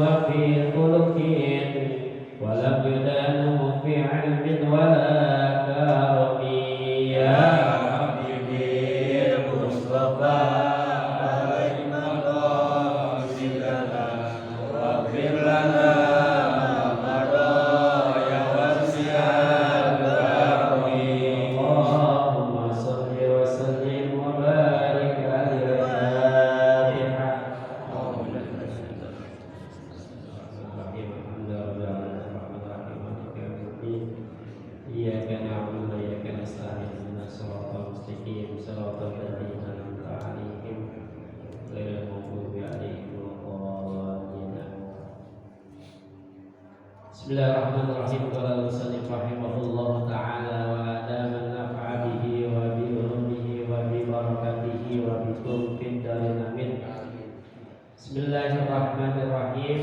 وفي خلق ولم يدانه في علم ولا كرم يا حبيبي المصطفى عليك مقاصدنا واغفر لنا مضايا واسع الكرم اللهم صل وسلم وبارك على الفاتحة إياك نعبد وإياك نستعين اهدنا الصراط المستقيم صراط الذين أنعمت عليهم غير المغضوب عليهم ولا الضالين. بسم الله الرحمن الرحيم. قال المصنف رحمه الله تعالى وآدام النفع به وبعلومه وببركاته وبكم في الدارين آمين. بسم الله الرحمن الرحيم.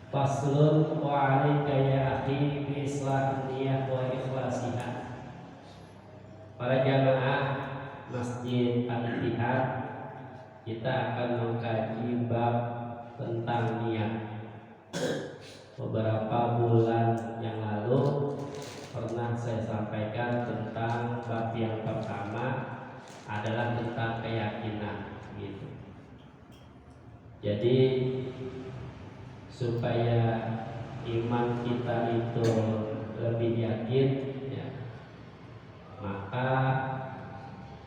Faslun wa 'alaika ya akhi bi islahin niyah wa ikhlasiha. Para jamaah Masjid Al-Ittihad, kita akan mengkaji bab tentang niat. Beberapa bulan yang lalu pernah saya sampaikan tentang bab yang pertama adalah tentang keyakinan gitu. Jadi supaya iman kita itu lebih yakin ya, maka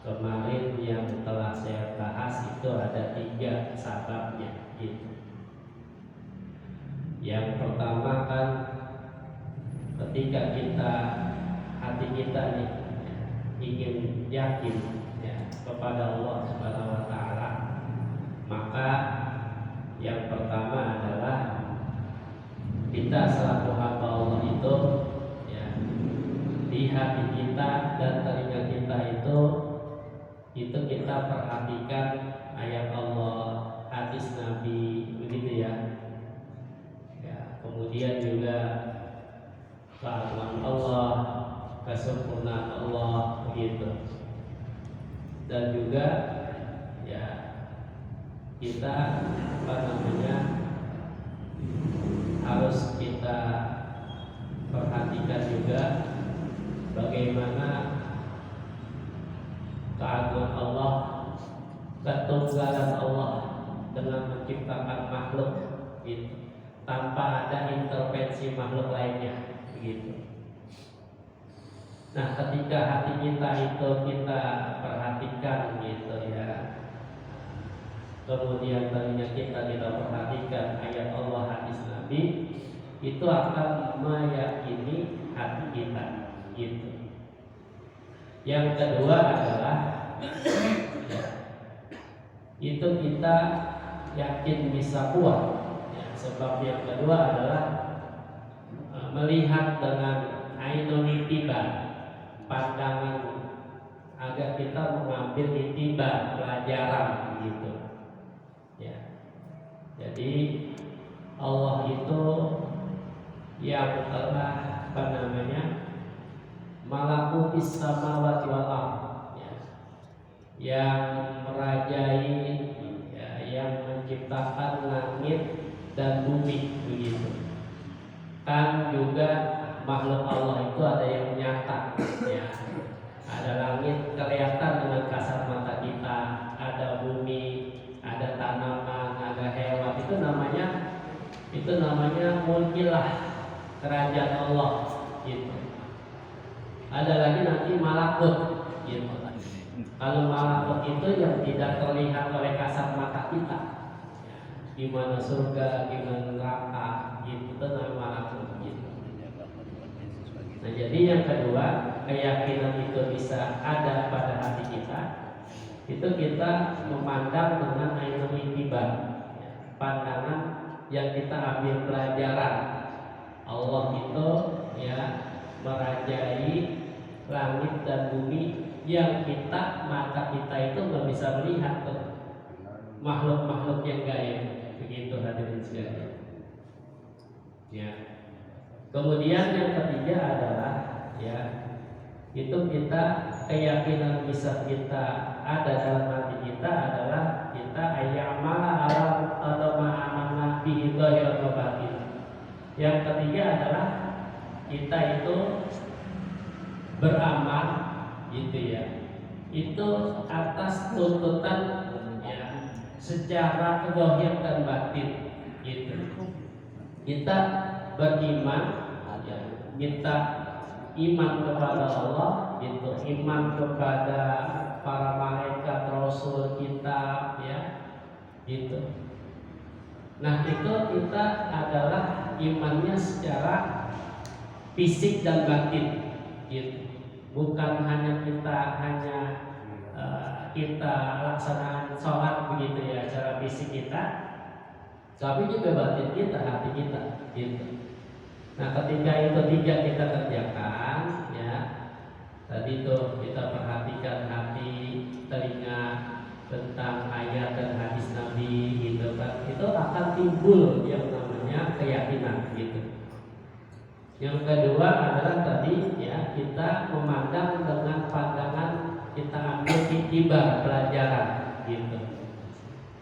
kemarin yang telah saya bahas itu ada 3 sababnya gitu. Yang pertama kan ketika hati kita nih ingin yakin ya, kepada Allah Subhanahu wa taala, maka yang pertama adalah kita selaku hamba Allah itu ya, di hati kita dan telinga kita itu kita perhatikan ayat Allah, hadis Nabi, begitu ya. Ya, kemudian juga keagungan Allah, kesempurnaan Allah, begitu. Dan juga ya kita harus kita perhatikan juga bagaimana keagungan Allah, ketunggalan Allah dengan menciptakan makhluk gitu, tanpa ada intervensi makhluk lainnya begitu. Nah, ketika hati kita itu kita perhatikan gitu ya, kemudian telinga kita perhatikan ayat Allah, hadis Nabi, itu akan meyakini hati kita gitu. Yang kedua adalah ya, itu kita yakin bisa kuat ya, sebab yang kedua adalah melihat dengan ainul itibar, pandangan, agar kita mengambil itibar, pelajaran gitu. Jadi Allah itu yang telah malakutis samawati wal ardh ya, yang merajai ya, yang menciptakan langit dan bumi begitu. Kan juga makhluk Allah itu ada yang nyata ya. Ada langit kelihatan dengan kasat mata kita, ada bumi, ada tanaman, ada hewan, itu namanya mulkilah, kerajaan Allah gitu. Ada lagi nanti malakut gitu. Kalau malakut itu yang tidak terlihat oleh kasat mata kita ya, gimana surga, gimana neraka gitu, itu namanya malakut gitu. Nah, jadi yang kedua, keyakinan itu bisa ada pada hati kita, itu kita memandang dengan ainul itibar, pandangan yang kita ambil pelajaran. Allah itu ya merajai langit dan bumi yang mata kita itu nggak bisa melihat tuh, makhluk-makhluk yang gaib begitu, hadirin sekalian ya. Kemudian yang ketiga adalah ya, itu kita keyakinan bisa kita ada dalam hati kita adalah kita ayyamala ala atau ma'amana bihi dhahiran wa batin. Yang ketiga adalah kita itu beramal gitu ya. Itu atas tuntutan ya secara zahir dan batin gitu. Kita beriman ya, kita iman kepada Allah gitu, iman kepada para malaikat, rasul, kitab ya gitu. Nah itu kita adalah imannya secara fisik dan batin gitu. Bukan hanya kita laksanakan sholat begitu ya secara fisik kita, tapi juga batin kita, hati kita gitu. Nah ketika itu tiga kita kerjakan ya, tadi tuh kita perhatikan hati, telinga tentang ayat dan hadis Nabi gitu kan, itu akan timbul yang namanya keyakinan gitu. Yang kedua adalah tadi ya kita memandang dengan pandangan kita ambil iktibar pelajaran gitu,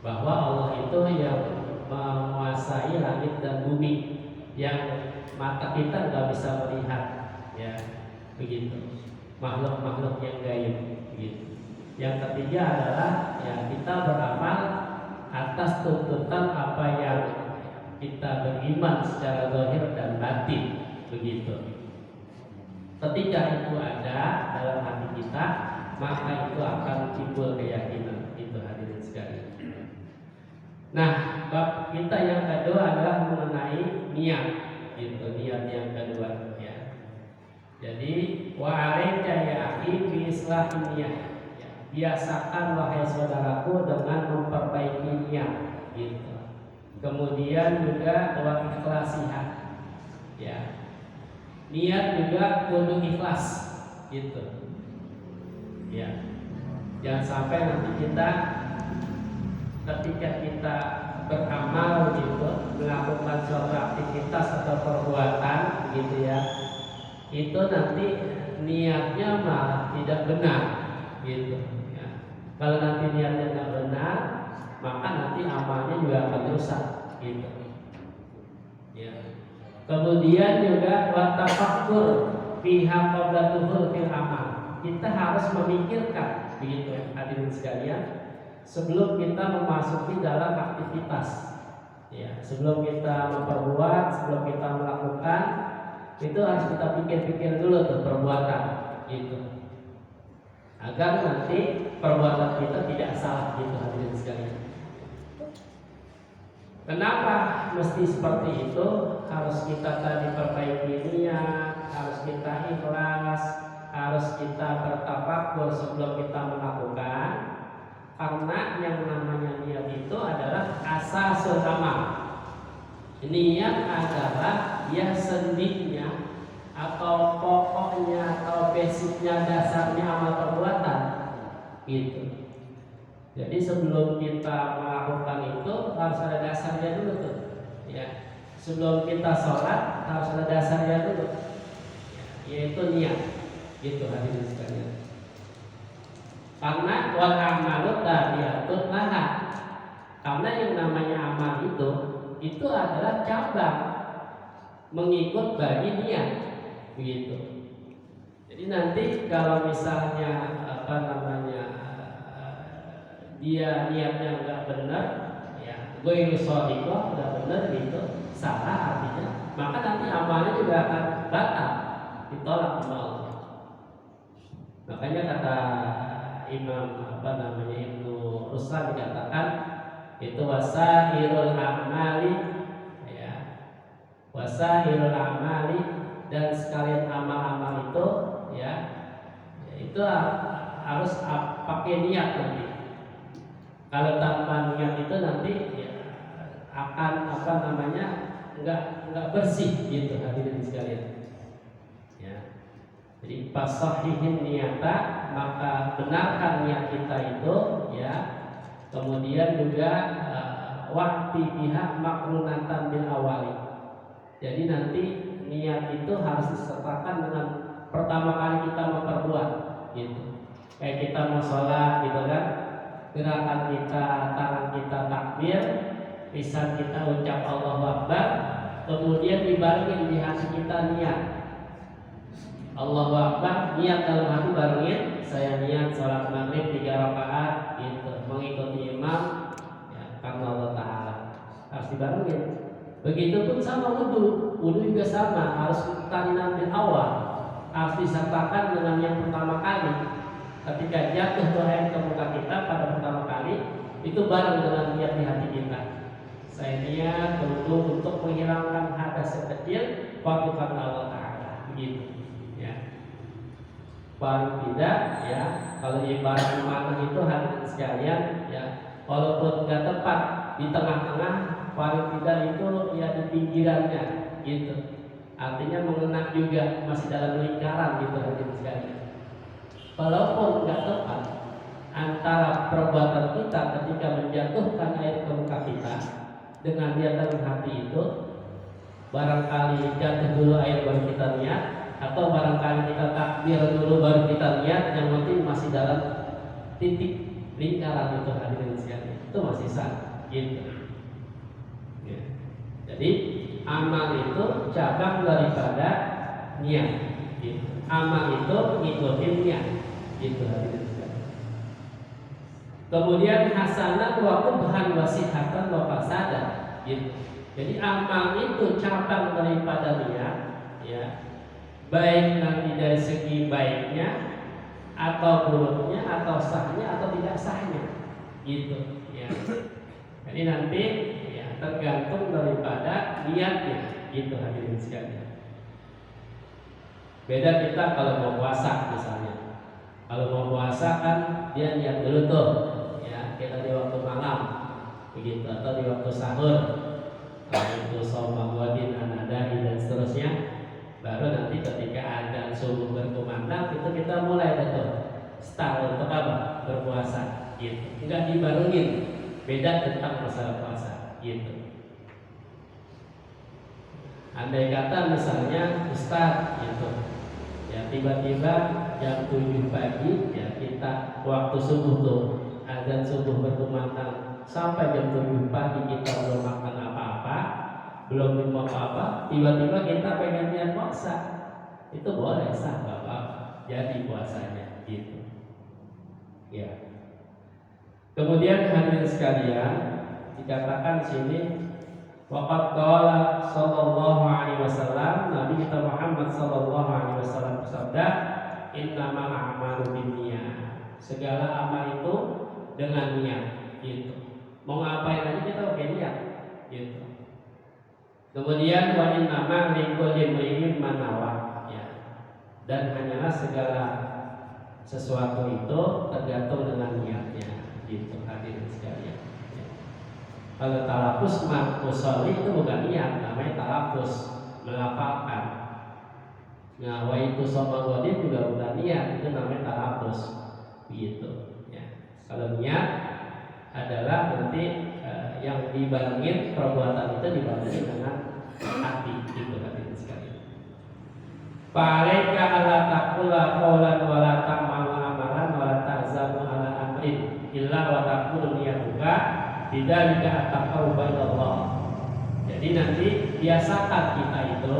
bahwa Allah itu yang menguasai langit dan bumi yang mata kita nggak bisa melihat ya begitu, makhluk-makhluk yang gaib gitu. Yang ketiga adalah ya kita beramal atas tuntutan apa yang kita beriman secara zahir dan batin begitu. Ketika itu ada dalam hati kita, maka itu akan timbul keyakinan. Itu hadirin sekalian. Nah, bab kita yang kedua adalah mengenai niat, gitu, niat yang kedua ya. Jadi wa alayka ya akhi bi islahin niat. Ya, biasakan wahai saudaraku dengan memperbaiki niat, gitu. Kemudian juga wa ikhlasiha. Ya. Niat juga kudu ikhlas, gitu. Ya. Jangan sampai nanti kita ketika kita beramal gitu, melakukan suatu aktivitas atau perbuatan gitu ya, itu nanti niatnya malah tidak benar gitu ya. Kalau nanti niatnya tidak benar, maka nanti amalnya juga akan rusak gitu ya. Kemudian juga watafakkur pihak qabla dukhul fil amal. Kita harus memikirkan begitu hadirin sekalian, sebelum kita memasuki dalam aktivitas ya, sebelum kita memperbuat, sebelum kita melakukan, itu harus kita pikir-pikir dulu tuh perbuatan gitu, agar nanti perbuatan kita tidak salah gitu hadirin sekalian. Kenapa mesti seperti itu? Harus kita tadi perbaiki niat, harus kita ikhlas, harus kita bertafakkur sebelum kita melakukan. Karena yang namanya niat itu adalah asasul amal. Niat adalah ya sendinya atau pokoknya atau basicnya, dasarnya amal perbuatan gitu. Jadi sebelum kita melakukan itu harus ada dasarnya dulu tuh ya. Sebelum kita sholat harus ada dasarnya dulu ya, yaitu niat gitu hadirin sekalian. Karena wal amalu tabiatun laha. Karena yang namanya amal itu adalah cabang mengikut bagi niat begitu. Jadi nanti kalau misalnya dia niatnya nggak benar ya, ghairu shadiqah, nggak benar gitu, salah artinya, maka nanti amalnya juga akan batal, ditolak sama Allah. Makanya kata Imam Ibnu Ruslan dikatakan itu wasahirul amali ya, wasahirul amali, dan sekalian amal-amal itu ya, itu harus pakai niat nanti. Kalau tanpa niat itu nanti ya, akan nggak bersih gitu hadirin sekalian ya. Jadi fasahihin niyata, maka benarkan niat kita itu ya. Kemudian juga waqti pihak makrunatan bil awali. Jadi nanti niat itu harus disertakan dengan pertama kali kita memperbuat gitu. Kayak kita mau sholat gitu kan, gerakan kita, tangan kita takbir, Misal kita ucap Allahu Akbar, kemudian dibarengin di hati kita niat Allahu Akbar, niat dalam hati barengin, saya niat sholat maghrib 3 rakaat gitu, mengikuti imam ya, karena Allah Ta'ala, harus dibarengin. Begitupun sama wudhu juga sama, harus kita nanti awal, harus disertakan dengan yang pertama kali. Ketika jatuh tuh air ke muka kita pada pertama kali, itu bareng dengan niat di hati kita. Saya niat wudhu untuk menghilangkan hadas yang kecil, waktu karena Allah Ta'ala, begitu. Ya. Paling tidak, ya, kalau ibarat mana itu hadirin sekalian, ya, walaupun nggak tepat di tengah-tengah, paling tidak itu ya di pinggirannya, gitu. Artinya mengenai juga masih dalam lingkaran gitu hadirin sekalian. Walaupun nggak tepat antara perbuatan kita ketika menjatuhkan air ke muka kita dengan niat dalam hati itu, barangkali jatuh dulu air baru kita niat, atau barangkali kita takbir dulu baru kita niat, yang penting masih dalam titik lingkaran itu hadirin sekalian, itu masih sah gitu. Ya. Jadi amal itu cabang daripada niat gitu. Amal itu ngikutin niat gitu hadirin sekalian. Kemudian hasanah wa qubhan wasihatan wa fasadan gitu. Jadi amal itu cabang daripada niat, ya, baik nanti dari segi baiknya atau buruknya atau sahnya atau tidak sahnya, gitu. Ya. Jadi nanti ya tergantung daripada niatnya, gitu hadirin sekalian. Beda kita kalau mau puasa misalnya. Kalau mau puasa kan dia niat dulu tuh, ya kita di waktu malam, begitu, atau di waktu sahur. Kalau itu shaum wadin anadai dan seterusnya, baru nanti ketika adzan subuh berkumandang itu kita mulai betul start untuk apa? Berpuasa gitu. Enggak dibarengin. Beda tentang masalah puasa gitu. Andai kata misalnya Ustaz gitu, ya tiba-tiba jam 7 pagi ya kita waktu subuh tuh adzan subuh berkumandang sampai jam 7 pagi kita belum makan apa-apa, belum minum apa-apa, tiba-tiba kita pengen niat puasa, itu boleh sah, nggak apa-apa, jadi puasanya gitu. Ya. Kemudian hadirin sekalian, dikatakan di sini waqad qala sallallahu alaihi wasallam, Nabi kita Muhammad sallallahu alaihi wasallam bersabda, innamal a'malu binniyat. Segala amal itu dengan niat gitu. Mau ngapain aja kita pakai niat gitu. Kemudian wa innama likulli imri'in ma nawa, ya. Dan hanyalah segala sesuatu itu tergantung dengan niatnya gitu hadirin sekalian. Ya. Kalau talafus musolli itu bukan niat, namanya talafus, melafalkan. Nah, wa itu somagodin juga bukan niat, itu namanya talafus gitu. Ya. Kalau niat adalah nanti yang dibarengin perbuatan itu dibarengin dengan hati gitu hadirin sekalian. Fa'alaika ala taqula qawlan wa la ta'malu amalan wa la ta'zamu ala amrin illa wa taqulu niyatuka bidzalika at-taqarruba ila Allah. Jadi nanti biasakan kita itu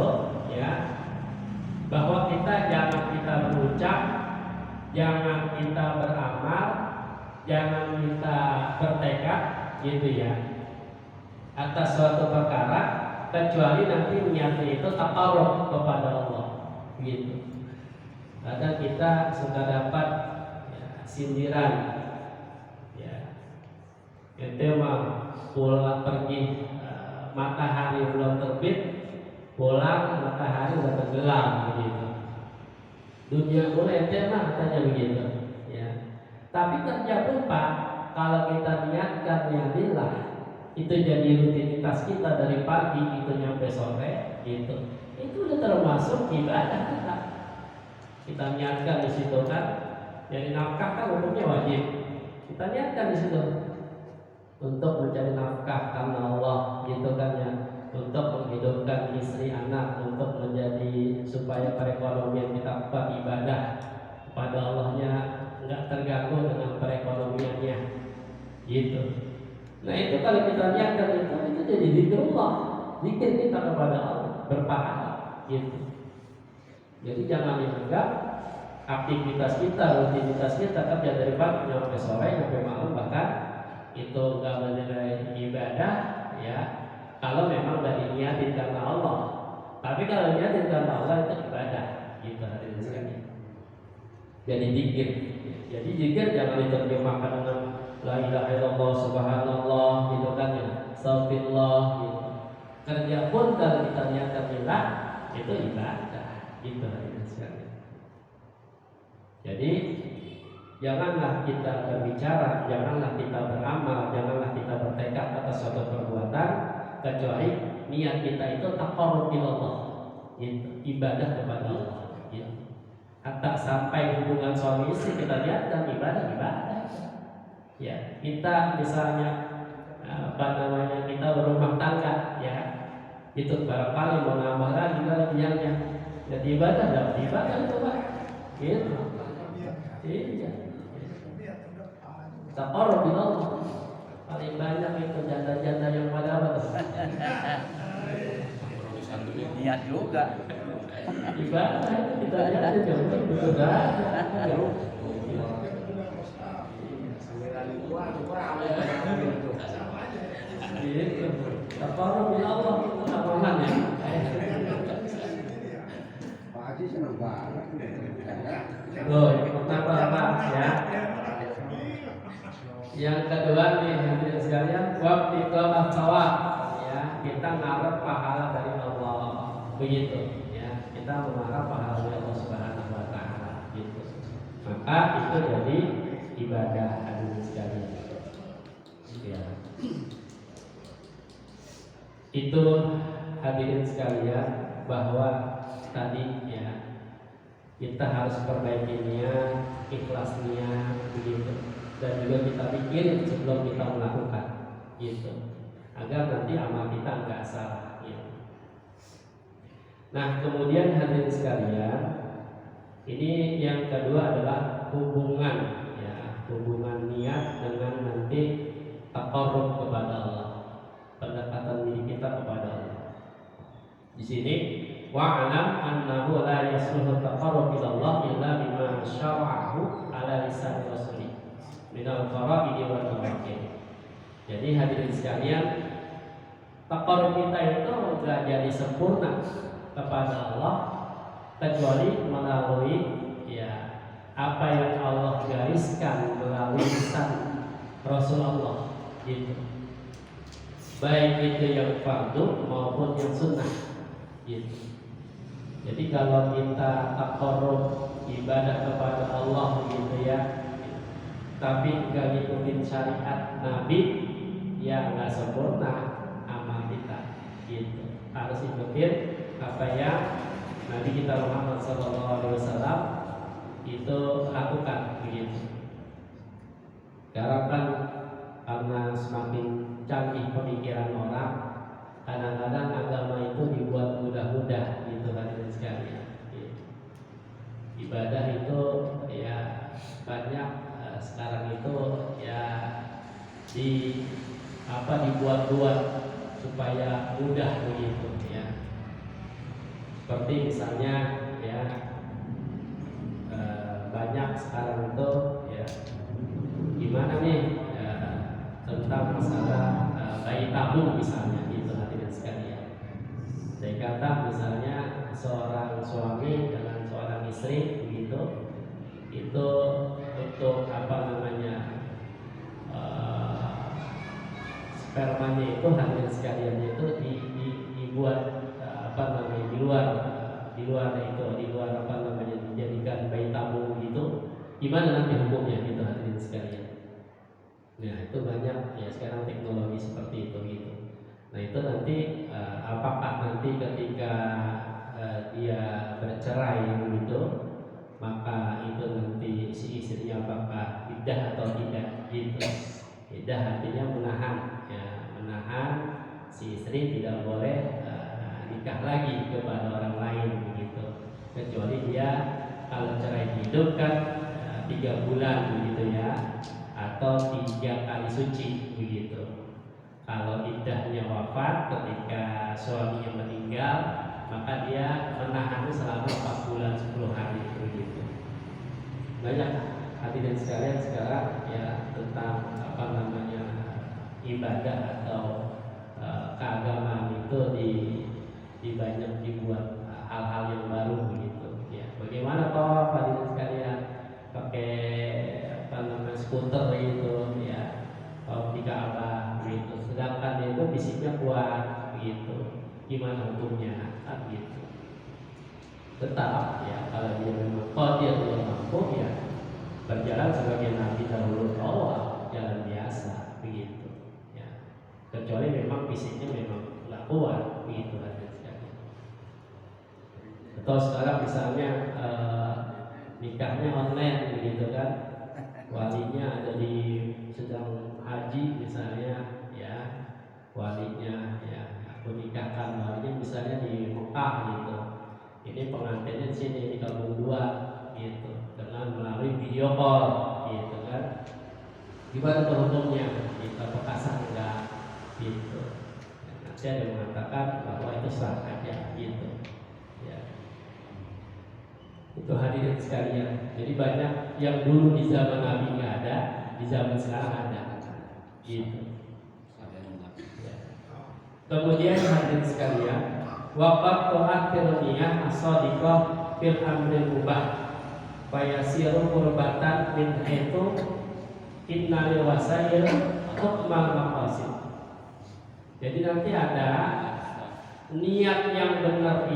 ya bahwa kita jangan kita berucap, jangan kita beramal, jangan kita bertekad gitu ya atas suatu perkara kecuali nanti niatnya itu taqarrub kepada Allah gitu. Kadang kita suka dapat ya, sindiran ya, ente mah pulang pergi matahari belum terbit, pulang matahari udah tenggelam begitu. Dunia boleh ente mah katanya begitu ya. Tapi terjadi Pak, kalau kita niatkan ya lillah, itu jadi rutinitas kita dari pagi itu nyampe sore gitu. Itu udah termasuk ibadah kita. Kita niatkan di situ kan, jadi nafkah kan hukumnya wajib. Kita niatkan di situ untuk mencari nafkah karena Allah gitu kan ya, untuk menghidupkan istri anak, untuk menjadi supaya perekonomian kita kuat, ibadah kepada Allahnya nggak terganggu dengan perekonomiannya gitu. Nah itu kalau kita niatkan itu jadi zikrullah, zikir kita kepada Allah berpahala gitu. Jadi jangan dianggap aktivitas kita, rutinitas kita kerja dari pagi sampai sore sampai malam bahkan itu nggak bernilai ibadah ya. Kalau memang dari niatin karena Allah, tapi kalau niatin karena Allah itu ibadah gitu hadirin sekalian. Jadi zikir, jadi zikir jangan diterjemahkan dengan la ilaha illallah subhanallah gitu kan ya, astagfirullah gitu. Kerja pun kalau kita niatkan lillah itu ibadah gitu hadirin sekalian. Jadi janganlah kita berbicara, janganlah kita beramal, janganlah kita bertekad atas suatu perbuatan kecuali niat kita itu taqarrub ilallah, ibadah kepada Allah. Hatta sampai hubungan suami istri kita niatkan ibadah. Ya, kita misalnya kita berumah tangga ya, itu barangkali mau nambah lagi kelebihannya, jadi ibadah dapat ibadah itu Pak. Gitu. Iya. Taqarrub ilallah. Paling banyak itu janda-janda yang pada apa tuh? Niat juga. Ibadah itu kita lihat itu sudah. Gitu. Taqarrub ilallah itu amalan ya. Pak Haji senang banget. Loh, pertama ya. Yang kedua nih hadirin sekalian, waqti thawab ya, kita ngarep pahala dari Allah begitu ya, kita mengharap pahala dari Allah Subhanahu wa taala gitu. Maka itu jadi ibadah hadirin sekalian. Ya. Itu hadirin sekalian bahwa tadi ya kita harus perbaiki niat, ikhlas niat begitu. Dan juga kita pikirin sebelum kita melakukan gitu, agar nanti amal kita enggak salah gitu. Nah kemudian hadirin sekalian, ini yang kedua adalah hubungan ya, hubungan niat dengan nanti taqarrub kepada Allah, pendekatan diri kita kepada Allah. Di sini wa'alam annahu la yasluhu taqarrub ila Allah illa bima syara'ahu ala lisan rasulih minal fara'idi wal nawafil. Jadi hadirin sekalian, taqarrub kita itu enggak jadi sempurna kepada Allah kecuali melalui ya apa yang Allah gariskan melalui lisan Rasulullah gitu. Baik itu yang fardu maupun yang sunnah gitu. Jadi kalau kita taqarrub ibadah kepada Allah gitu ya, tapi nggak ngikutin syariat Nabi, ya nggak sempurna amal kita gitu. Harus ikutin apa yang Nabi kita Muhammad SAW itu lakukan begitu. Sekarang kan karena semakin canggih pemikiran orang, kadang-kadang agama itu dibuat mudah-mudah gitu hadirin sekalian. Ibadah itu ya banyak sekarang itu ya dibuat-buat supaya mudah begitu ya. Seperti misalnya ya banyak sekarang itu ya gimana nih tentang masalah bayi tabung misalnya gitu hadirin sekalian. Saya kata misalnya seorang suami dengan seorang istri begitu, itu untuk spermanya itu hadirin sekalian itu dibuat di luar dijadikan bayi tabung gitu. Gimana nanti hukumnya gitu hadirin sekalian. Nah itu banyak ya sekarang teknologi seperti itu gitu. Nah itu nanti apakah nanti ketika dia bercerai begitu, maka itu nanti si istrinya apakah iddah atau tidak gitu. Iddah artinya menahan si istri tidak boleh nikah lagi kepada orang lain begitu, kecuali dia kalau cerai hidup kan 3 bulan begitu ya, atau 3 kali suci begitu. Kalau iddahnya wafat ketika suaminya meninggal, maka dia menahannya selama 4 bulan 10 hari begitu. Banyak hadirin sekalian sekarang ya tentang ibadah atau keagamaan itu di banyak dibuat hal-hal yang baru begitu ya. Bagaimana toh hadirin sekalian pakai skuter gitu ya, kalau di Ka'bah gitu, sedangkan dia itu fisiknya kuat gitu, gimana hukumnya kan gitu. Tetap ya kalau dia memang qadir dia mampu ya berjalan sebagai nabi dahulu awal, jalan biasa begitu ya, kecuali memang fisiknya memang nggak kuat begitu aja sekali. Atau sekarang misalnya nikahnya online begitu kan, walinya ada di sedang haji misalnya ya, walinya ya aku nikahkan walinya misalnya di Mekah gitu, ini pengantinnya di sini di kampung dua gitu, dengan melalui video call gitu kan, gimana hukumnya kita pekasan enggak gitu. Nanti ada yang mengatakan bahwa itu sah aja gitu ya. Itu hadirin sekalian, jadi banyak yang dulu di zaman Nabi nggak ada, di zaman sekarang ada gitu ya. Kemudian hadirin sekalian, waqat to'at firniyah as-sadiqah fil amril mubah fayasiru qurbatan min itu innalil wasail hukmal maqasid. Jadi nanti ada niat yang benar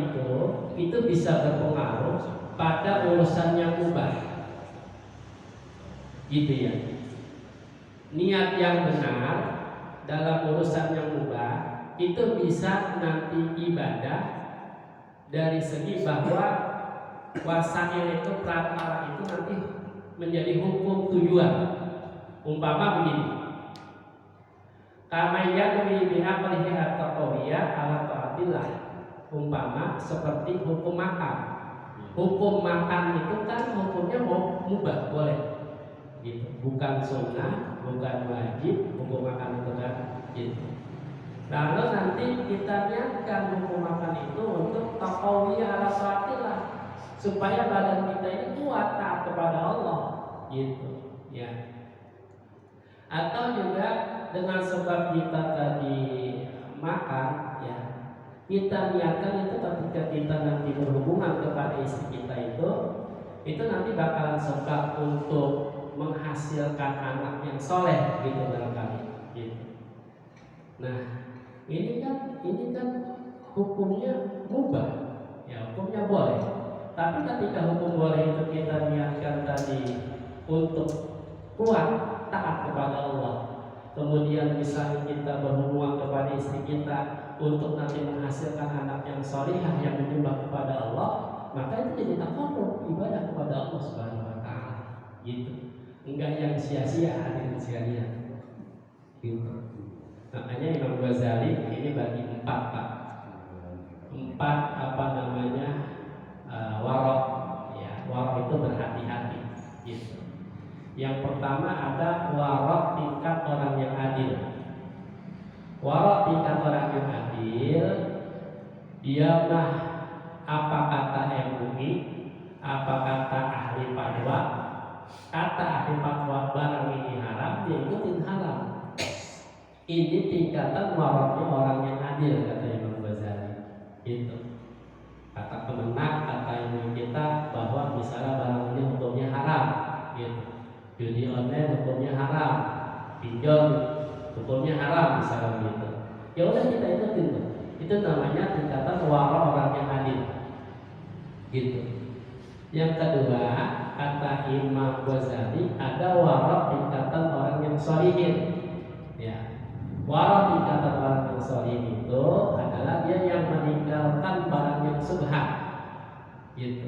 itu bisa berpengaruh pada urusan yang mubah gitu ya. Niat yang benar dalam urusan yang mubah itu bisa nanti ibadah dari segi bahwa wasail itu perantara itu nanti menjadi hukum tujuan. Umpama begini, kama yadwi bi'aqlihi at-taqawiyah ala ta'atillah, umpama seperti hukum makan. Hukum makan itu kan hukumnya mubah, boleh gitu, bukan sunnah, bukan wajib. Hukum makan itu kan gitu. Lalu nanti kita niatkan hukum makan itu untuk taqawiyah ala ta'atillah, supaya badan kita ini kuat taat kepada Allah gitu ya. Atau juga dengan sebab kita tadi makan ya, kita niatkan itu ketika kita nanti berhubungan kepada istri kita itu nanti bakalan sebab untuk menghasilkan anak yang soleh gitu barangkali gitu. Nah ini kan hukumnya mubah ya, hukumnya boleh. Tapi ketika hukum boleh itu kita niatkan tadi untuk kuat taat kepada Allah, kemudian misalnya kita berhubungan kepada istri kita untuk nanti menghasilkan anak yang solihah yang menyembah kepada Allah, maka itu jadi taqarrub ibadah kepada Allah Subhanahu wa taala gitu. Enggak yang sia-sia hadirin sekalian gitu. Makanya Imam Ghazali ini bagi 4 Pak. 4 warok ya. Warok itu berhati-hati gitu. Yang pertama ada warok tingkat orang yang adil. Warok tingkat orang yang adil, dia mah apa kata MUI, apa kata ahli fatwa, kata ahli fatwa barang ini haram, dia ikutin haram. Ini tingkatan waroknya orang yang adil, kata Imam Ghazali. Itu kata kemenak, kata ilmu kita bahwa misalnya barang ini hukumnya haram gitu. Judi online hukumnya haram, pinjol hukumnya haram misalnya gitu. Ya udah kita ikutin tuh. Itu namanya tingkatan warok orang yang adil. Gitu. Yang kedua, kata Imam Ghazali ada warok tingkatan orang yang sholihin. Ya. Warok tingkatan orang yang sholihin itu adalah dia yang meninggalkan barang yang subhat. Gitu.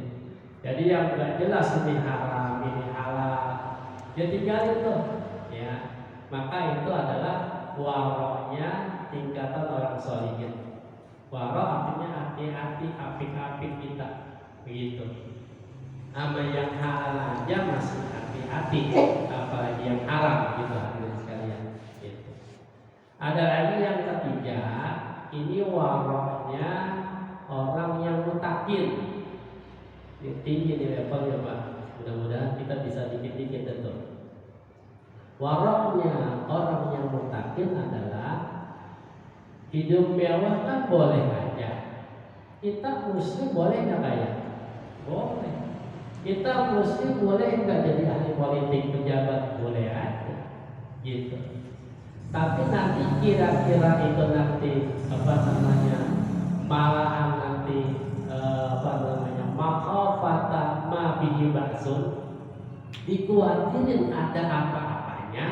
Jadi yang enggak jelas ini haram, ini halal, dia tinggalin tuh ya, maka itu adalah waroknya tingkatan orang sholihin. Warok artinya hati-hati, apik-apik kita begitu. Sama yang halal aja masih hati-hati, apalagi yang haram gitu hadirin sekalian gitu. Ada lagi yang ketiga, ini waroknya orang yang mutakin. Ini tinggi di levelnya Pak. Mudah-mudahan kita bisa dikit-dikit tentu. Waroknya orang yang mutakin adalah hidup mewah kan boleh aja. Kita muslim boleh nggak kaya? Boleh. Kita muslim boleh nggak jadi ahli politik pejabat? Boleh aja. Gitu. Tapi nanti kira-kira itu nanti malahan nanti makhafata ma bihi ba'sun, dikuatirin ada apa-apanya,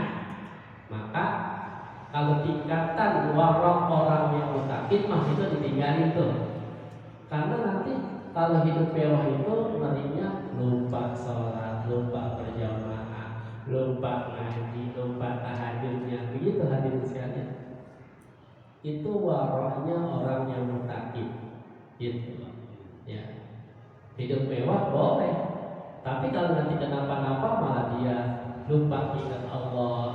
maka kalau tingkatan warok orang yang mutakin mah itu ditinggalin tuh. Karena nanti kalau hidup mewah itu nantinya lupa sholat, lupa berjamaah, lupa ngaji, lupa tahajudnya, begitu hadirin sekalian. Itu waroknya orang yang mutakin, gitu. Ya, hidup mewah boleh, tapi kalau nanti kenapa-napa malah dia lupa ingat Allah,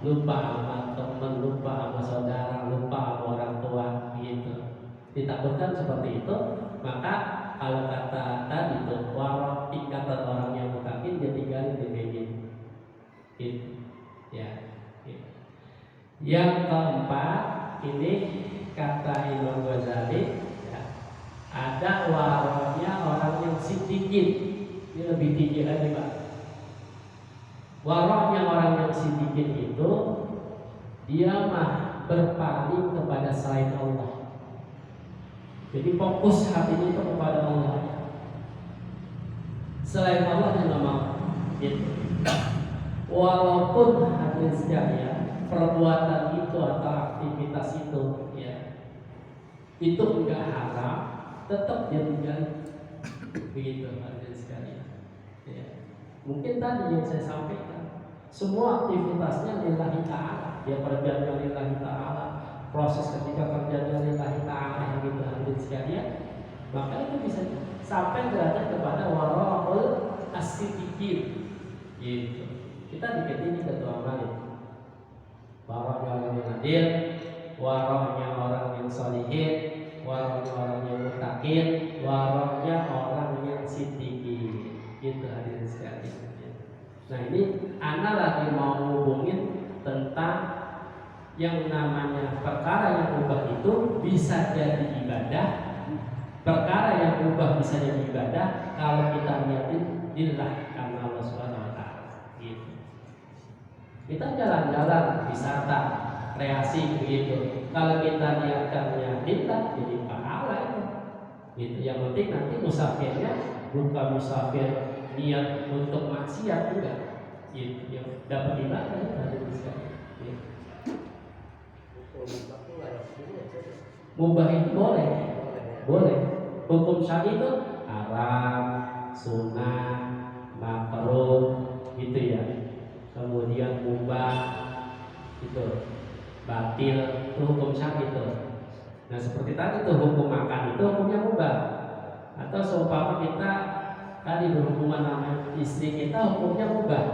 lupa sama teman, lupa sama saudara, lupa sama orang tua, gitu. Ditakutkan seperti itu, maka kalau kata tadi itu warok tingkatan orang yang mutakin dia tinggalin di begini. Gitu. Ya. Gitu. Yang keempat ini kata Imam Ghazali, ya, ada waroknya orang yang siddiqin. Ini lebih tinggi lagi Pak. Waroknya orang yang siddiqin itu dia mah berpaling kepada selain Allah. Jadi fokus hatinya itu kepada Allah. Selain Allah dia nggak mau. Gitu. Walaupun hadirin sekalian perbuatan itu atau aktivitas itu, ya, itu enggak haram, tetap dia tinggal. Begitu hadirin sekalian. Ya. Mungkin tadi yang saya sampaikan, semua aktivitasnya lillahi ta'ala, dia perbuatan lillahi ta'ala, proses ketika kerjanya lillahi ta'ala, gitu hadirin sekalian, maka itu bisa sampai derajat kepada wara'ul as-siddiqin. Gitu. Kita dikit-dikit kita amalin. Warahnya orang yang adil, warahnya orang yang sholihin, warahnya orang yang muttaqin, warahnya orang yang siddiqin. Gitu hadirin sekalian. Nah ini ana lagi mau hubungin tentang yang namanya perkara yang ubah itu bisa jadi ibadah. Perkara yang ubah bisa jadi ibadah kalau kita niatin lillah karena Allah Subhanahu wa taala. Gitu. Kita jalan-jalan, wisata, rekreasi begitu. Kalau kita niatkannya lillah jadi pahala itu. Gitu. Yang penting nanti musafirnya bukan musafir niat untuk maksiat juga. Gitu. Yang dapat ibadah dari sekali. Gitu. Mubah itu boleh. Boleh. Hukum syar'i itu haram, sunnah, makruh, gitu ya. Kemudian mubah itu batil, itu hukum syar'i itu. Nah seperti tadi tuh hukum makan itu hukumnya mubah. Atau seumpama kita tadi berhubungan sama istri kita hukumnya mubah.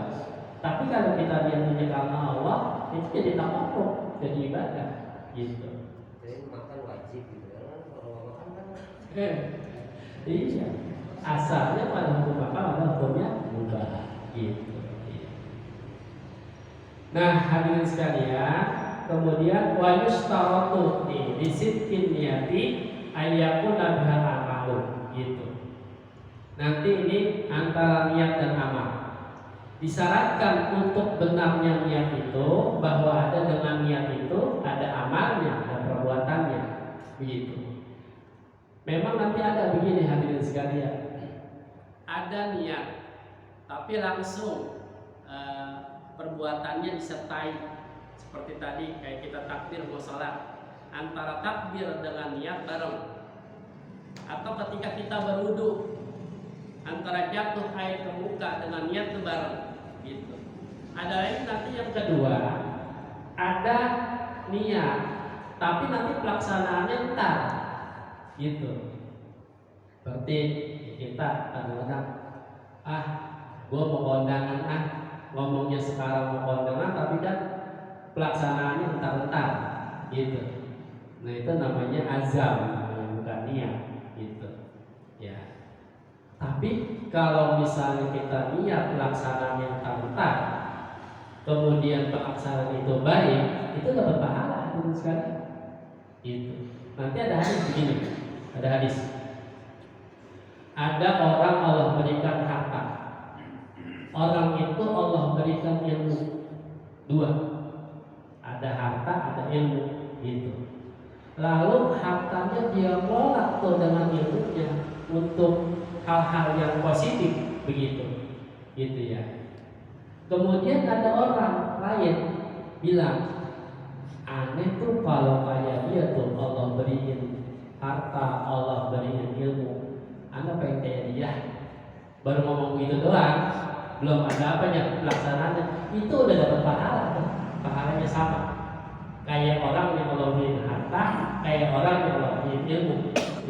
Tapi kalau kita niatnya karena Allah itu jadi takarruf, jadi ibadah, gitu. Jadi makan wajib gitu kan, kalau makan kan. Iya. Asalnya pada hukum makan adalah hukumnya mubah, gitu. Nah hadirin sekalian, kemudian wa yustaratu di sidqin niyati ayyakuna bihal amalu, gitu. Nanti ini antara niat dan amal. Disyaratkan untuk benarnya niat itu bahwa ada dengan niat itu ada amalnya, ada perbuatannya, begitu. Memang nanti ada begini hadirin sekalian, ada niat, tapi langsung perbuatannya disertai seperti tadi kayak kita takbir mau salat, antara takbir dengan niat bareng, atau ketika kita berwudu antara jatuh air ke muka dengan niat itu bareng, gitu. Ada lagi nanti yang kedua, ada niat tapi nanti pelaksanaannya entar, gitu. Seperti kita kadang-kadang gue mau kondangan ngomongnya sekarang mau kondangan tapi kan pelaksanaannya entar-entar, gitu. Nah itu namanya azam, bukan niat gitu ya. Tapi kalau misalnya kita niat pelaksanaan yang tarutan, kemudian pelaksanaan itu baik, itu dapat pahala hadirin sekalian. Gitu. Nanti ada hadis begini, ada hadis. Ada orang Allah berikan harta, orang itu Allah berikan ilmu, dua, ada harta, ada ilmu, gitu. Lalu hartanya dia kelola tuh dengan ilmunya untuk hal-hal yang positif, begitu, gitu ya. Kemudian ada orang lain bilang, aneh tuh kalau kayak dia tuh Allah beriin harta, Allah beriin ilmu, Anda pengen kayak dia. Baru ngomong gitu doang, belum ada apanya pelaksanaannya, itu udah dapat pahala tuh, pahalanya sama. Kayak orang yang Allah beriin harta, kayak orang yang Allah beriin ilmu,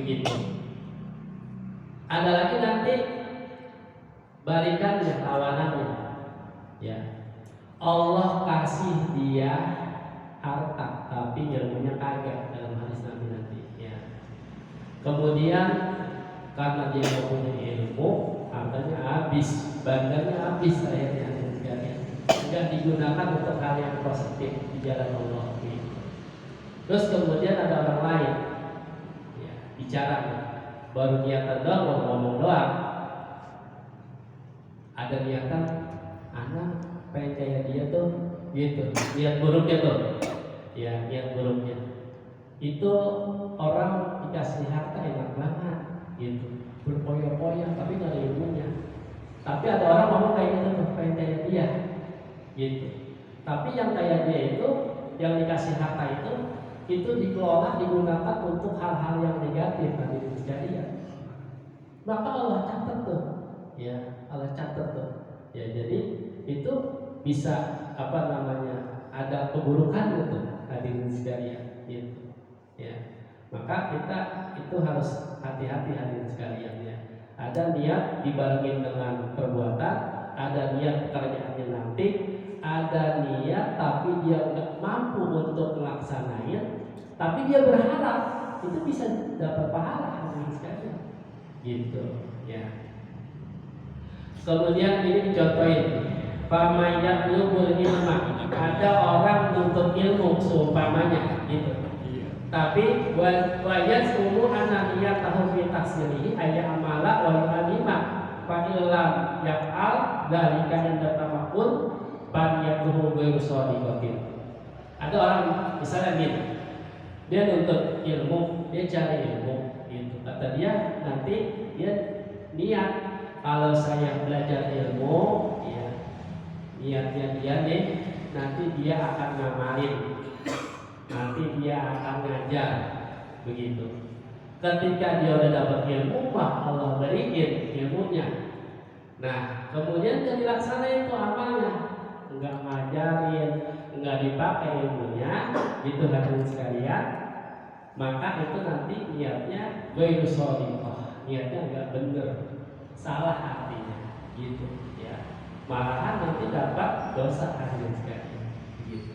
begitu. Ada lagi nanti balikannya, lawanannya, ya. Allah kasih dia harta, tapi ilmunya kagak, dalam hadis Nabi nanti, ya. Kemudian karena dia mau punya ilmu, hartanya habis, bandarnya habis, akhirnya tidak digunakan untuk hal yang positif di jalan Allah. Terus kemudian ada orang lain, ya, bicara, baru niatan doang, mau ngomong doang, ada niatan, anak pengen kayak dia tuh, gitu, niat buruknya tuh, ya, niat buruknya. Itu orang dikasih harta enak banget, gitu, berpoya-poya, tapi nggak ada ilmunya. Tapi ada orang ngomong kayak gitu tuh, pengen kayak dia, gitu. Tapi yang kayak dia itu, yang dikasih harta itu dikelola, digunakan untuk hal-hal yang negatif, hadirin sekalian. Maka Allah catat tuh, ya, Allah catat tuh, ya. Jadi itu bisa apa namanya, ada keburukan gitu, hadirin sekalian, gitu, ya. Maka kita itu harus hati-hati, hadirin sekalian, ya. Ada niat dibarengin dengan perbuatan, ada niat pekerjaannya nanti, ada niat tapi dia nggak mampu untuk melaksanain, tapi dia berharap itu bisa dapat pahala, hadirin sekalian, gitu, ya. Kemudian ini dicontohin, pamayat lubul ilma, ada orang nuntut ilmu seumpamanya, gitu. Tapi wajah sumu ananiyat tahu fi tahsilihi ayya amala wa alima fa illam yaf'al dzalika inda tamakkun paniyatuhu ghairu shadiqatin. Ada orang misalnya gini, dia nuntut ilmu, dia cari ilmu, gitu. Kata dia nanti dia niat, kalau saya belajar ilmu, ya, niatnya dia nih, nanti dia akan ngamalin, nanti dia akan ngajar, begitu. Ketika dia udah dapat ilmu, wah Allah beriin ilmunya. Nah, kemudian dia dilaksanain itu amalnya, enggak ngajarin, enggak dipakai ilmunya, gitu hadirin sekalian. Maka itu nanti niatnya ghairu shadiqah, niatnya enggak bener, salah artinya, gitu, ya. Malahan nanti dapat dosa, hadirin sekalian, gitu.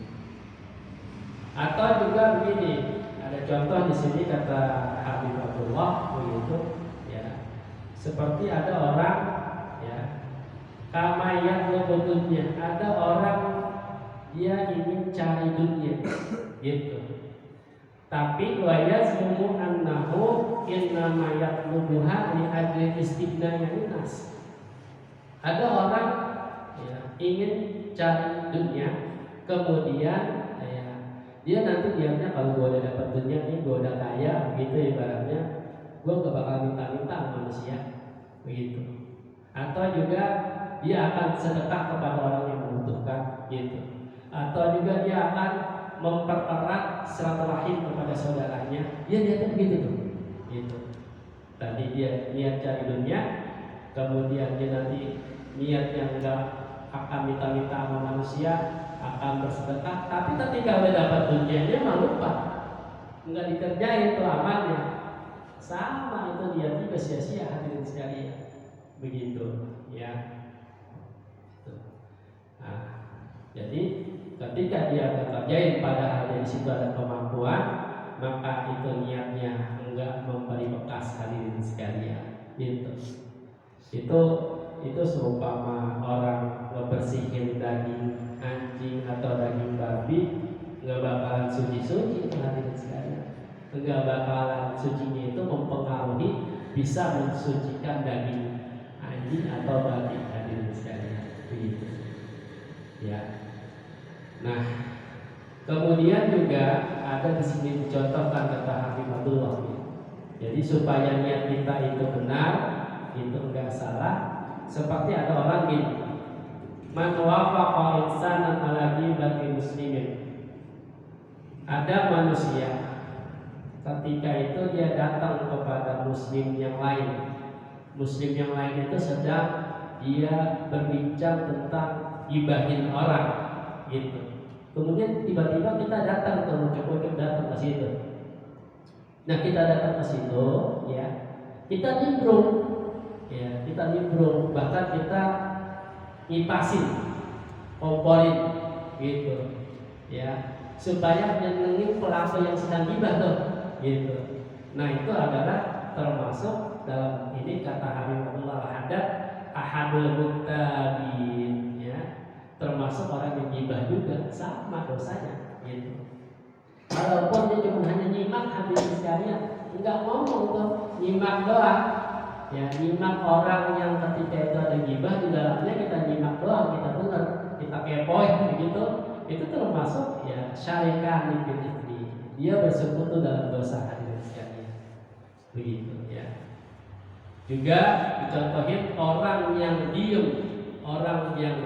Atau juga begini, ada contoh di sini kata Habib Abdullah, begitu, ya. Seperti ada orang, ya, kamayat dunia, ada orang dia ingin cari dunia, gitu. Tapi wayazmu annahu innama yatlubuha li ajli istighna'in nas. Ada orang, ya, ingin cari dunia, kemudian dia nanti diamnya kalau gue udah dapat dunia nih, gue udah kaya, begitu ibaratnya, gue gak bakal minta-minta sama manusia, begitu. Atau juga dia akan sedekah kepada orang yang membutuhkan, gitu. Atau juga dia akan mempererat silaturahim kepada saudaranya, dia niatnya begitu tuh, gitu. Tadi dia niat cari dunia, kemudian dia nanti niatnya enggak akan minta-minta sama manusia, akan bersedekah, tapi ketika udah dapat dunianya malah lupa, nggak dikerjain tuh amalnya, sama itu dia juga sia-sia, hadirin sekalian, begitu, ya. Nah, jadi ketika dia bekerjain padahal di situ ada kemampuan, maka itu niatnya enggak memberi bekas hadirin sekalian. Itu seumpama orang ngebersihin daging anjing atau daging babi, nggak bakalan suci-suci hadirin sekalian. Nggak bakalan sucinya itu mempengaruhi bisa mensucikan daging anjing atau babi hadirin sekalian. Begitu. Ya. Nah, kemudian juga ada di sini dicontohkan kata Habibullah. Jadi supaya niat kita itu benar, itu enggak salah. Seperti ada orang ini, man wafaqa insanan ala ghibati muslimin. Ada manusia ketika itu dia datang kepada muslim yang lain. Muslim yang lain itu sedang dia berbincang tentang gibahin orang gitu. Kemudian tiba-tiba kita datang ke ucap-ucap datang ke situ. Nah, kita datang ke situ ya. Kita nimbrung. Ya, kita nimbrung, bahkan kita ngipasin, komporin gitu. Ya, supaya nyenengin pelaku yang sedang gibah tuh gitu. Nah, itu adalah termasuk dalam ini kata Habibullah Haddad ahadul muttabin ya. Termasuk orang yang gibah juga sama dosanya gitu. Walaupun dia cuma hanya nyimak hadirin sekalian, enggak ngomong tuh, nyimak doang. Ya, nyimak orang yang ketika itu ada gibah di dalamnya kita nyimak doang, kita dengar, kita kepoin begitu. Itu termasuk ya syarikan ini. Dia bersekutu dalam dosa hadirin sekalian. Begitu ya. Juga dicontohin orang yang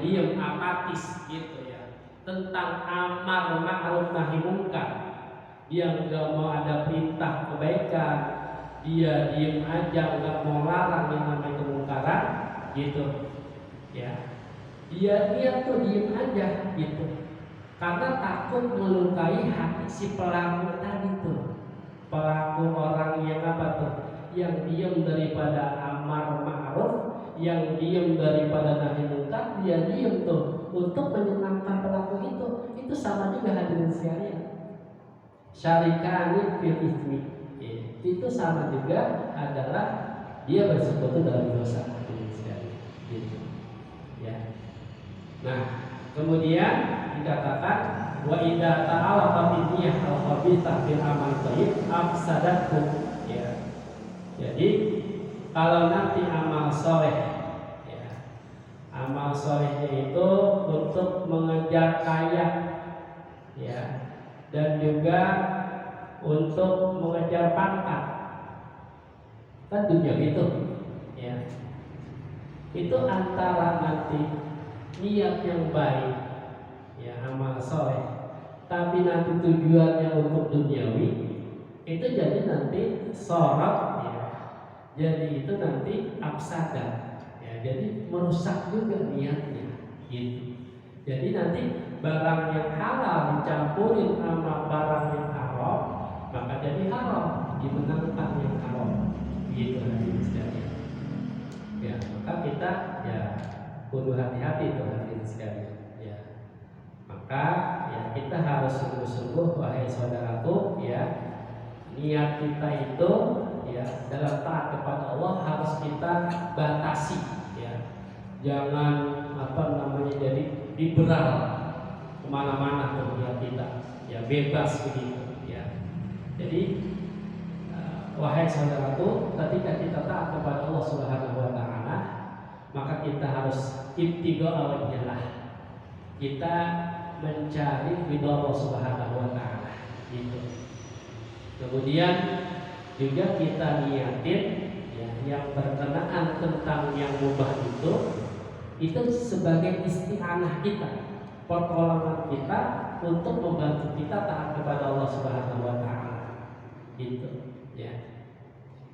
diem apatis gitu ya. Tentang amar ma'ruf nahi munkar. Dia enggak mau ada perintah kebaikan, dia diem aja, enggak mau larang yang namanya kemungkaran gitu ya. Dia tuh diem aja gitu karena takut melukai hati si pelaku tadi tuh. Pelaku orang yang apa tuh? Yang diem daripada amar ma'ruf, yang diem daripada nahi munkar, dia diem tuh untuk menyenangkan pelaku itu. Itu sama juga hadirin sekalian. Syarikani fil itsmi. Itu sama juga adalah dia bersekutu dalam dosa gitu. Ya. Nah, kemudian dikatakan wa idza ta'ala bidiyah al khabithah fil amal thayyib afsadathu ya. Jadi kalau nanti amal soleh ya, amal solehnya itu untuk mengejar kaya ya, dan juga untuk mengejar pangkat, kan dunia itu ya. Itu antara nanti niat yang baik ya, amal soleh, tapi nanti tujuannya untuk duniawi, itu jadi nanti sorot ya, jadi itu nanti afsadah ya, jadi merusak juga niatnya gitu. Jadi nanti barang yang halal dicampurin sama barang yang haram, maka jadi haram, dimenangkan yang haram gitu hadirin sekalian. Ya, maka kita ya kudu hati-hati tuh hadirin sekalian ya. Maka ya kita harus sungguh-sungguh wahai saudaraku ya, niat kita itu ya dalam taat kepada Allah harus kita batasi ya. Jangan jadi liberal kemana-mana tuh niat kita ya, bebas begitu ya. Jadi wahai saudaraku, ketika kita taat kepada Allah Subhanahu wa taala, maka kita harus ibtigha wajhillah. Kita mencari ridha Allah Subhanahu wa taala gitu. Kemudian juga kita niatin ya, yang berkenaan tentang yang mubah itu sebagai isti'anah kita, pertolongan kita untuk membantu kita taat kepada Allah Subhanahu wa taala. Gitu ya.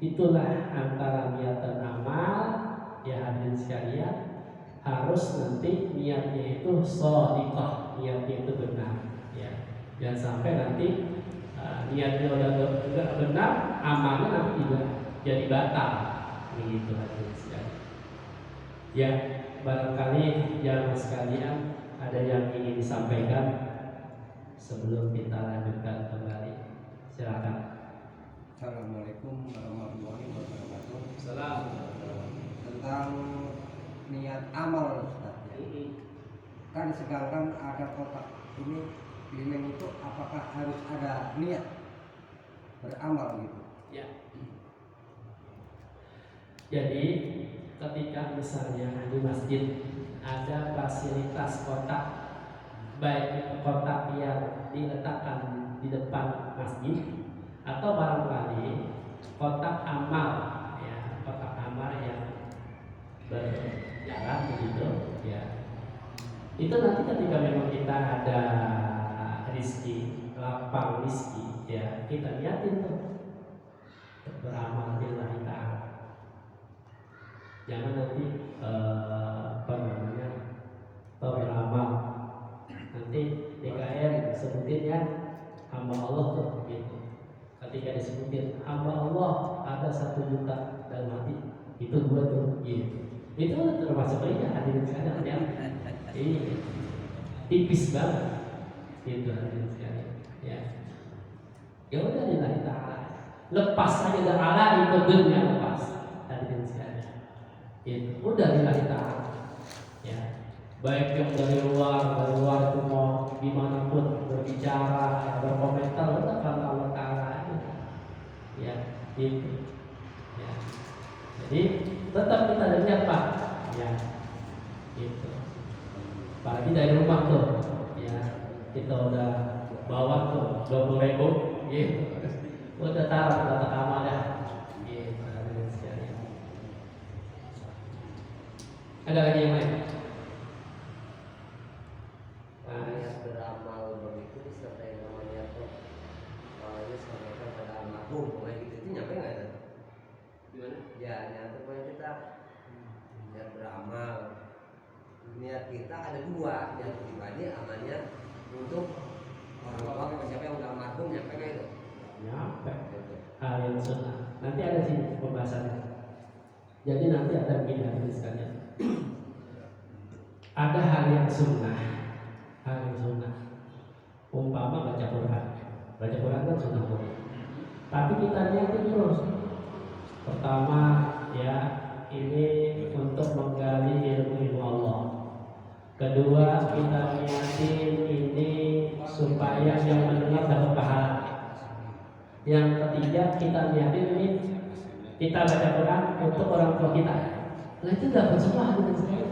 Itulah antara niat dan amal ya hadirin sekalian, harus nanti niatnya itu shadiqah, niatnya itu benar ya. Jangan sampai nanti niatnya udah benar, amalnya nanti juga jadi batal begitu hadirin sekalian. Ya, barangkali jamaah sekalian ada yang ingin disampaikan. sebelum kita lanjutkan kembali. Silakan. Assalamualaikum warahmatullahi wabarakatuh. Salam. Tentang niat amal, Ustaz. Kan sedangkan ada kotak ini keliling itu, apakah harus ada niat beramal gitu? Ya. Jadi ketika misalnya di masjid ada fasilitas kotak, baik itu kotak yang diletakkan di depan masjid atau barangkali kotak amal, ya, kotak amal yang berjalan begitu, ya. Itu nanti ketika memang kita ada rizki, lapang rizki, ya, kita liatin tuh beramal lillahi ta'ala. Jangan nanti beramal nanti TKR sebutin ya hamba Allah tuh gitu. Ketika disebutin hamba Allah ada 1 juta dalam hati, itu gua tuh gitu. Itu termasuk ya hadirin sekalian ya. Iya, tipis banget gitu hadirin sekalian ya. Ya udah lillahi ta'ala, lepas aja dari Allah ikut dunia, lepas hadirin sekalian. Itu udah lillahi ta'ala ya. Baik yang dari luar itu mau gimana pun berbicara, ya, berkomentar, udah kalau Allah Ta'ala ya gitu ya. Jadi tetap kita lihat Pak ya gitu. Apalagi dari rumah tuh ya, kita udah bawa tuh 20.000 gitu, udah taruh kotak amal ya gitu. Ada lagi yang lain? Niat beramal begitu disertai namanya tuh ini sampaikan pada almarhum mulai gitu itu nyampe nggak ya? Gimana? Ya niat pokoknya kita niat beramal, niat kita ada 2, niat pribadi amalnya untuk orang tua atau siapa yang udah almarhum, nyampe nggak itu? Nyampe. Hal yang sunnah. Nanti ada sih pembahasannya. Jadi nanti ada begini sekalian. Ada hal yang sunnah. Hal yang sunnah. Umpama baca Quran. Baca Quran kan sunnah boleh. Tapi kita niatin terus. Pertama ya, ini untuk menggali ilmu Allah. Kedua, kita niatin ini supaya yang mendengar dapat pahala. Yang ketiga, kita niatin ini kita baca Quran untuk orang tua kita. Nah itu dapat semua dengan sekali.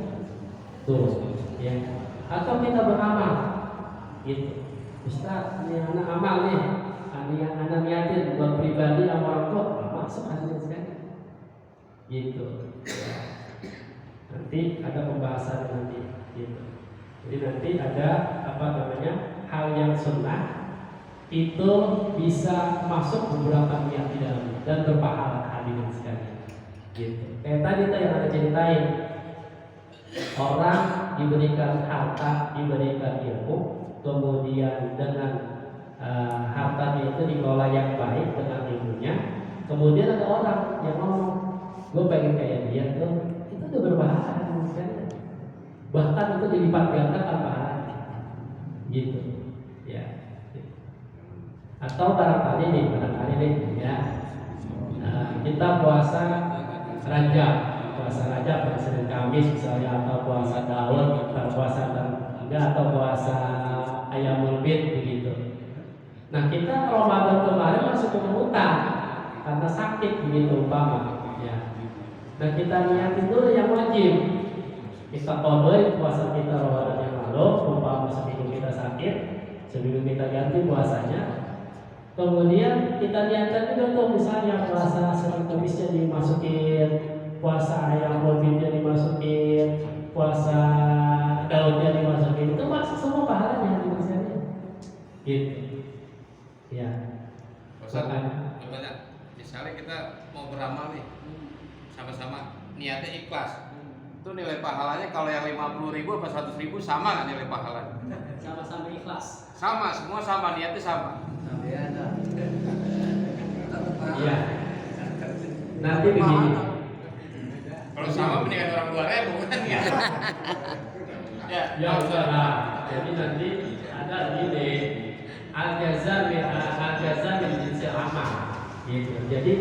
Tuh, ya. Atau kita beramal, gitu. Ustaz, ini anak amal nih, anak niatin buat pribadi sama orang tua, masuk hadirin sekalian. Gitu. Ya. Nanti ada pembahasan nanti, gitu. Jadi nanti ada hal yang sunnah itu bisa masuk beberapa niat di dalamnya dan berpahala hadirin sekalian. Gitu. Kayak tadi tuh yang ada ceritain, orang diberikan harta, diberikan ilmu, kemudian dengan hartanya itu dikelola yang baik dengan ilmunya, kemudian ada orang yang ngomong, gue pengen kayak dia tuh, itu udah berpahala kan? Bahkan itu dilipat gandakan pahalanya, gitu, ya. Atau barangkali nih ya, kita puasa Rajab, pada Senin Kamis misalnya, atau puasa Daud, atau puasa atau puasa Ayamul Bid begitu. Nah kita Ramadan kemarin masuk ke utang karena sakit begitu umpama ya. Nah kita niatin dulu yang wajib. Kita qadai puasa kita Ramadan yang lalu, umpama seminggu kita sakit, seminggu kita ganti puasanya. Kemudian kita niatkan juga tuh misalnya puasa Senin Kamisnya dimasukin, puasa Ayamul Bidnya dimasukin, puasa Daudnya dimasukin, itu masuk semua pahalanya di misalnya. Gitu. Ya. Misalnya kita mau beramal nih, sama-sama niatnya ikhlas. Itu nilai pahalanya kalau yang 50.000 apa 100.000 sama nggak nilai pahalanya? Sama-sama ikhlas. Sama, semua sama, niatnya sama. Iya. Nanti begini. Kalau sama mendingan orang 2.000 kan ya. Ya udah. Jadi nanti ada gini. al-jazam jinsil amal gitu. Jadi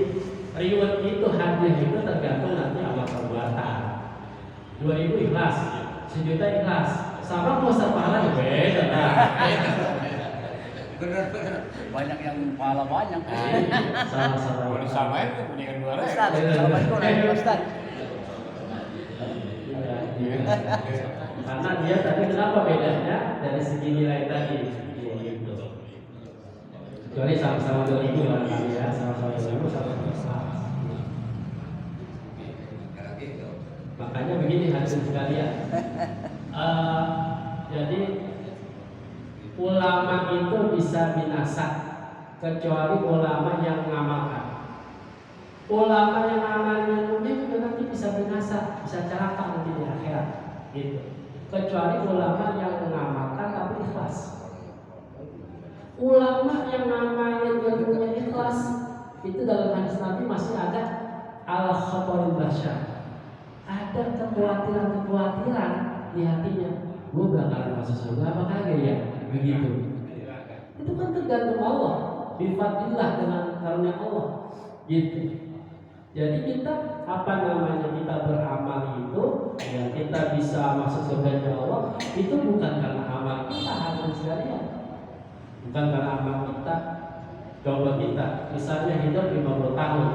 reward itu, hadiah itu tergantung nanti amal perbuatan. 2.000 ikhlas, 1.000.000 ikhlas, sama besar pahalanya beda. Benar-benar. Banyak yang pahala banyak. Sama-sama. Kalau disamain mendingan 2.000. Ustaz, assalamualaikum Ustaz. Karena dia tadi kenapa bedanya dari segi nilai tadi gitu. Kecuali sama-sama 2.000 barangkali ya, sama-sama 2.000 sama-sama ikhlas. Makanya begini hadirin sekalian. Jadi ulama itu bisa binasa kecuali ulama yang mengamalkan. Ulama yang amalnya juga nanti bisa binasa, bisa celaka nanti di akhirat gitu. Kecuali ulama yang mengamalkan tapi ikhlas. Ulama yang ngamalin ilmunya ikhlas itu dalam hadis Nabi masih ada al-khabarul basyar. Ada kekhawatiran di hatinya. Gue bakalan masuk surga apa kagak ya? Begitu. Itu kan tergantung Allah. Bifadillah dengan karunia Allah. Gitu. Jadi kita kita beramal itu ya kita bisa masuk surga Allah itu bukan karena amal kita hadirin sekalian. Bukan karena amal kita. Coba kita misalnya hidup 50 tahun,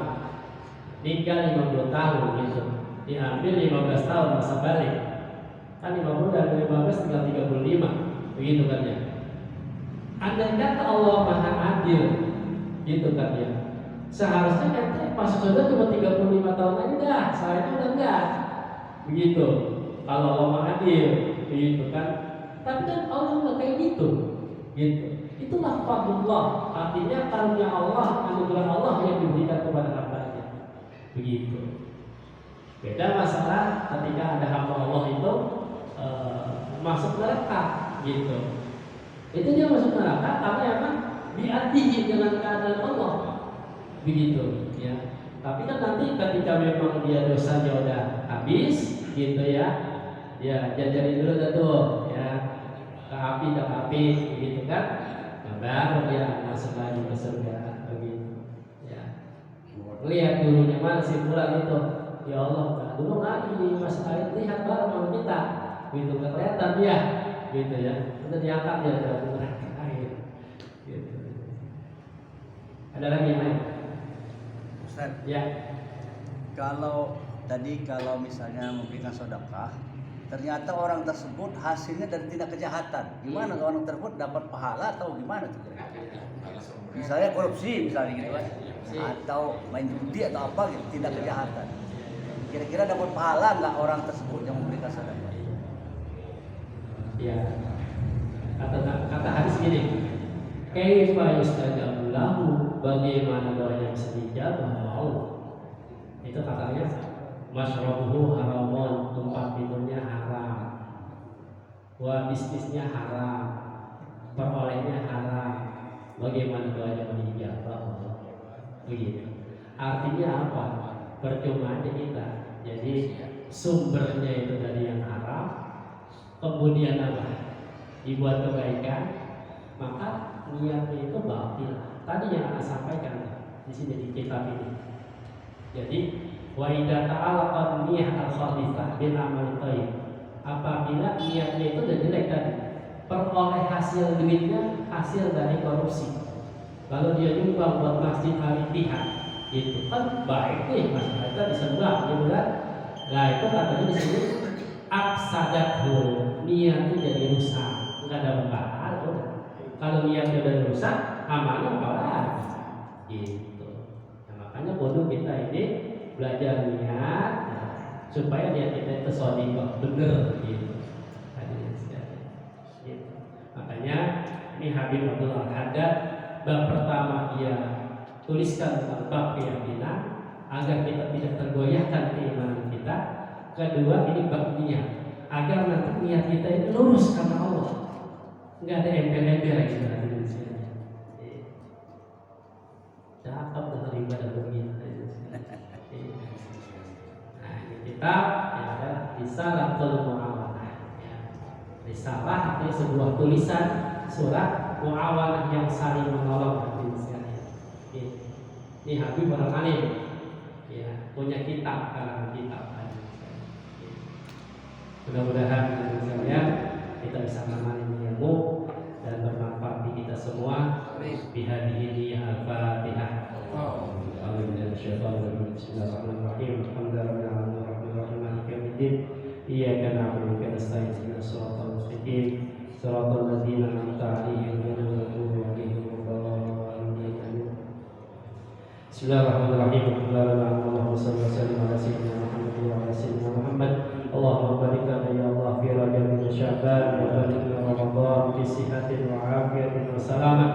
nikah 50 tahun gitu. Diambil 15 tahun masa balik. Kan 50 dan 15 tinggal 35. Begitu kan ya. Andai kata Allah Maha Adil, gitu kan ya. Seharusnya ente masuk surga cuma 35 tahun aja dah, selain udah enggak. Begitu. Kalau Allah Maha Adil, begitu kan. Tapi kan Allah enggak kayak gitu. Gitu. Itulah fadlullah, artinya karunia Allah, anugerah Allah yang diberikan kepada hamba-Nya. Begitu. Beda masalah ketika ada hamba Allah itu masuk neraka, gitu. Itu dia masuk neraka karena emang diatihi dengan keadaan Allah, begitu, ya. Tapi kan nanti ketika memang dia dosanya udah habis, gitu ya, ya jajarin dulu dah tuh, ya, ke api, begitu kan, nah, baru dia masuk lagi ke surga, begitu, ya. Lihat dulunya mana sih pulang itu. Ya Allah, dulu lagi masuk air lihat baru sama kita, gitu nggak kelihatan dia, gitu ya, udah diangkat dia dari neraka air, gitu. Ada lagi yang lain? Ustaz, Ya. kalau misalnya memberikan sedekah, ternyata orang tersebut hasilnya dari tindak kejahatan, gimana orang tersebut dapat pahala atau gimana tuh? Misalnya korupsi misalnya gitu kan, atau main judi atau apa gitu, tindak kejahatan. Kira-kira dapat pahala nggak orang tersebut yang memberikan sedekah? Ya. Kata hadis gini, kaifa yustajabu lahu, bagaimana doanya bisa dijabah Allah. Itu katanya masyrabuhu haramun, tempat tidurnya haram, wa bisnisnya haram, perolehnya haram. Bagaimana doanya dijabah Allah? Begitu. Artinya apa? Percuma aja kita. Jadi sumbernya itu dari yang haram, kemudian apa? Dibuat kebaikan, maka niatnya itu batil. Tadi yang Anda sampaikan di sini di kitab ini. Jadi wa idza ta'alaqa niyyah al-khabithah bil amal thayyib. Apabila niatnya itu udah jelek tadi, peroleh hasil duitnya hasil dari korupsi. Kalau dia nyumbang buat masjid Al-Ittihad, itu kan baik nih mas, kita bisa buat, gitu kan? Nah itu katanya di sini afsadathu, niatnya jadi rusak, nggak ada pahala. Kalau niatnya udah rusak, amalnya apa? Gitu. Nah, makanya bodoh kita ini belajar niat, nah, supaya niat kita itu shodiqah, bener gitu. Gitu. Makanya ini Habib Abdul Al-Haddad bab pertama dia tuliskan tentang bab keyakinan agar kita tidak tergoyahkan keimanan kita. Kedua ini bab niat agar nanti niat kita ini lurus karena Allah, nggak ada ember-ember gitu di sini. Cakep dengan ibadah begini. Nah ini kita ya Risalatul Mu'awalah. Risalah artinya sebuah tulisan surat muawanah yang saling menolong hadirin sekalian. Ini Habib orang alim, ya, punya kitab, karangan kitab. Mudah-mudahan hadirin sekalian kita bisa mengambil ilmu dan bermanfaat bagi kita semua. Bihadihi al-Fatihah. Bismillahirrahmanirrahim. Alhamdulillahirrahmanirrahim. Maliki yaumiddin. Iyyaka na'budu wa iyyaka nasta'in. Ihdinas siratal mustaqim. Siratal ladzina an'amta 'alaihim ghairil maghdubi 'alaihim waladdallin. Bismillahirrahmanirrahim. Allahumma shalli wa sallim ala sayyidina Muhammad wa ala sayyidina Muhammad. Allahumma barik lana ya Allah fi Rajab wa Sya'ban wa barik lana Ramadan fi sihatin wa afiyatin wa salamah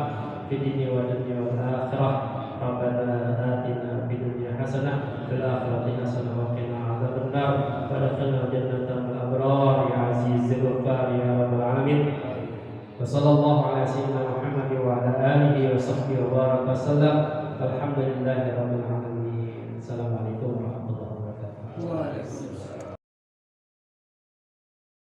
fi dini wa dunya wal akhirah. Rabbana atina fid dunya hasanah fil akhirati hasanah wa qina adzabannar wa adkhilna jannatal abrar ya aziz ghafar ya rabbal alamin. Wa sallallahu ala sayyidina Muhammad wa ala alihi wa sahbihi wa baraka sallam. Alhamdulillahi rabbil alamin. Assalamualaikum warahmatullahi wabarakatuh.